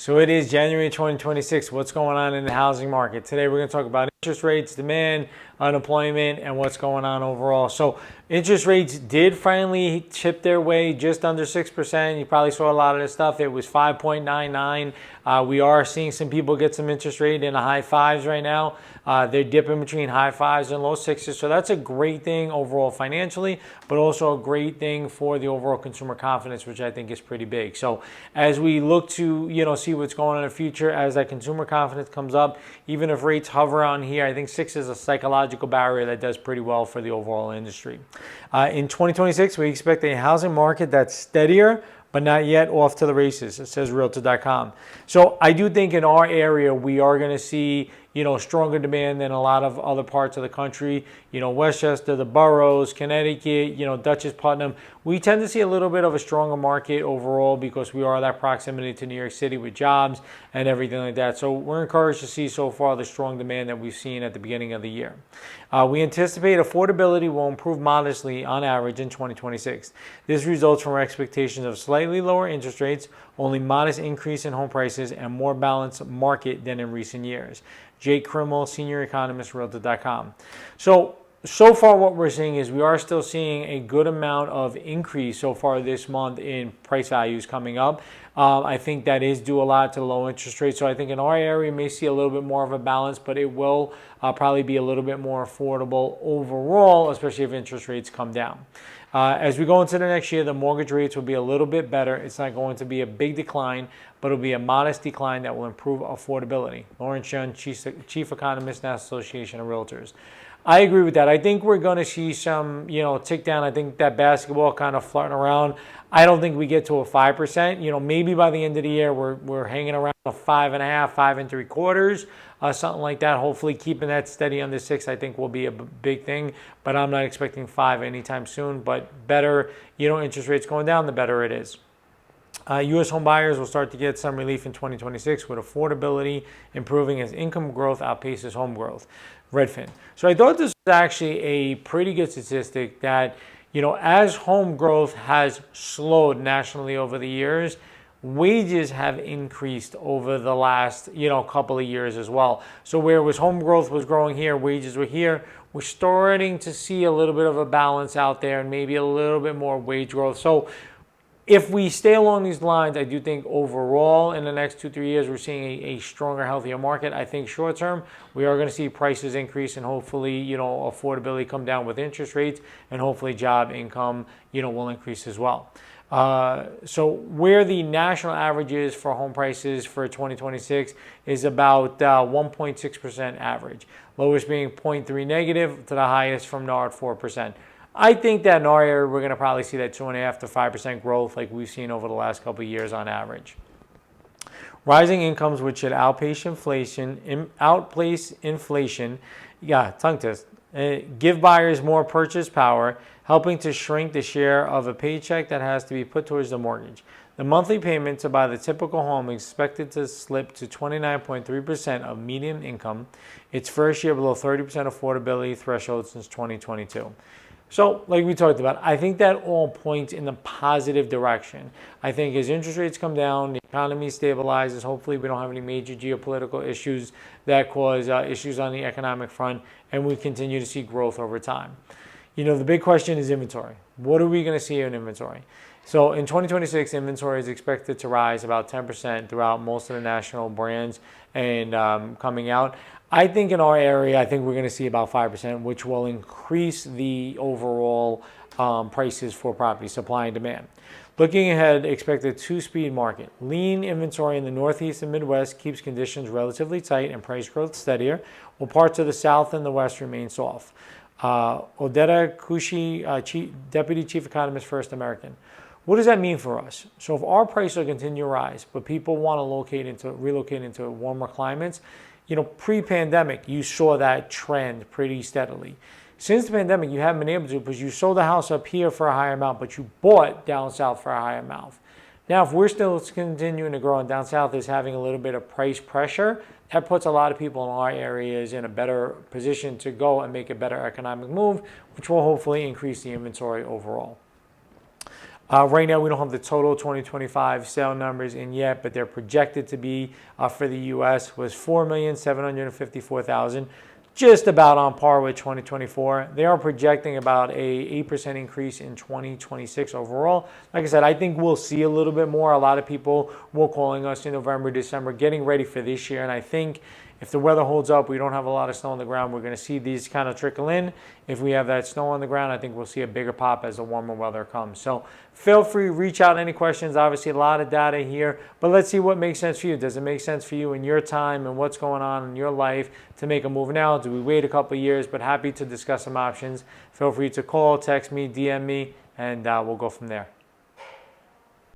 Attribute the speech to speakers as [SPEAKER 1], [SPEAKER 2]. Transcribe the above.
[SPEAKER 1] So it is January 2026. What's going on in the housing market? Today we're going to talk about interest rates, demand, unemployment, and what's going on overall. So interest rates did finally chip their way just under 6%. You probably saw a lot of this stuff. It was 5.99. We are seeing some people get some interest rate in the high fives right now. They're dipping between high fives and low sixes. So that's a great thing overall financially, but also a great thing for the overall consumer confidence, which I think is pretty big. So as we look to, see what's going on in the future, as that consumer confidence comes up, even if rates hover on here, I think 6 is a psychological barrier that does pretty well for the overall industry. In 2026, we expect a housing market that's steadier, but not yet off to the races. It says Realtor.com. So I do think in our area, we are going to see, stronger demand than a lot of other parts of the country. Westchester, the boroughs, Connecticut, Dutchess, Putnam. We tend to see a little bit of a stronger market overall because we are that proximity to New York City with jobs and everything like that. So we're encouraged to see so far the strong demand that we've seen at the beginning of the year. We anticipate affordability will improve modestly on average in 2026. This results from our expectations of slightly lower interest rates, only modest increase in home prices, and more balanced market than in recent years. Jake Krimmel, senior economist, Realtor.com. So far what we're seeing is we are still seeing a good amount of increase so far this month in price values coming up. I think that is due a lot to low interest rates. So I think in our area, we may see a little bit more of a balance, but it will probably be a little bit more affordable overall, especially if interest rates come down. As we go into the next year, the mortgage rates will be a little bit better. It's not going to be a big decline, but it'll be a modest decline that will improve affordability. Lawrence Young, Chief Economist, National Association of Realtors. I agree with that. I think we're going to see some, tick down. I think that basketball kind of flirting around. I don't think we get to a 5%. Maybe by the end of the year, we're hanging around a 5.5, 5.75, something like that. Hopefully keeping that steady under 6, I think will be a big thing. But I'm not expecting 5 anytime soon. But better, interest rates going down, the better it is. U.S. home buyers will start to get some relief in 2026 with affordability improving as income growth outpaces home growth. Redfin. So I thought this was actually a pretty good statistic that, as home growth has slowed nationally over the years, wages have increased over the last, couple of years as well. So where was home growth was growing here, wages were here. We're starting to see a little bit of a balance out there and maybe a little bit more wage growth. So if we stay along these lines, I do think overall in the next 2-3 years, we're seeing a stronger, healthier market. I think short term, we are going to see prices increase and hopefully, affordability come down with interest rates and hopefully job income, will increase as well. So where the national average is for home prices for 2026 is about 1.6% average. Lowest being 0.3 negative to the highest from NAR at 4%. I think that in our area, we're going to probably see that 2.5 to 5% growth like we've seen over the last couple of years on average. Rising incomes, which should outpace inflation, tongue twist, give buyers more purchase power, helping to shrink the share of a paycheck that has to be put towards the mortgage. The monthly payment to buy the typical home is expected to slip to 29.3% of median income, its first year below 30% affordability threshold since 2022. So, like we talked about, I think that all points in the positive direction. I think as interest rates come down, the economy stabilizes, hopefully we don't have any major geopolitical issues that cause issues on the economic front, and we continue to see growth over time. The big question is inventory. What are we going to see in inventory? So in 2026, inventory is expected to rise about 10% throughout most of the national brands and coming out. I think in our area, I think we're going to see about 5%, which will increase the overall prices for property, supply and demand. Looking ahead, expect a two-speed market. Lean inventory in the Northeast and Midwest keeps conditions relatively tight and price growth steadier, while parts of the South and the West remain soft. Odetta Kushi, Deputy Chief Economist, First American. What does that mean for us? So if our prices will continue to rise, but people want to relocate into warmer climates, pre-pandemic, you saw that trend pretty steadily. Since the pandemic, you haven't been able to because you sold the house up here for a higher amount, but you bought down south for a higher amount. Now, if we're still continuing to grow and down south is having a little bit of price pressure, that puts a lot of people in our areas in a better position to go and make a better economic move, which will hopefully increase the inventory overall. Right now, we don't have the total 2025 sale numbers in yet, but they're projected to be for the U.S. was 4,754,000, just about on par with 2024. They are projecting about a 8% increase in 2026 overall. Like I said, I think we'll see a little bit more. A lot of people were calling us in November, December, getting ready for this year, and I think if the weather holds up, we don't have a lot of snow on the ground, we're going to see these kind of trickle in. If we have that snow on the ground, I think we'll see a bigger pop as the warmer weather comes. So feel free, reach out any questions. Obviously, a lot of data here, but let's see what makes sense for you. Does it make sense for you in your time and what's going on in your life to make a move now? Do we wait a couple of years? But happy to discuss some options. Feel free to call, text me, DM me, and we'll go from there.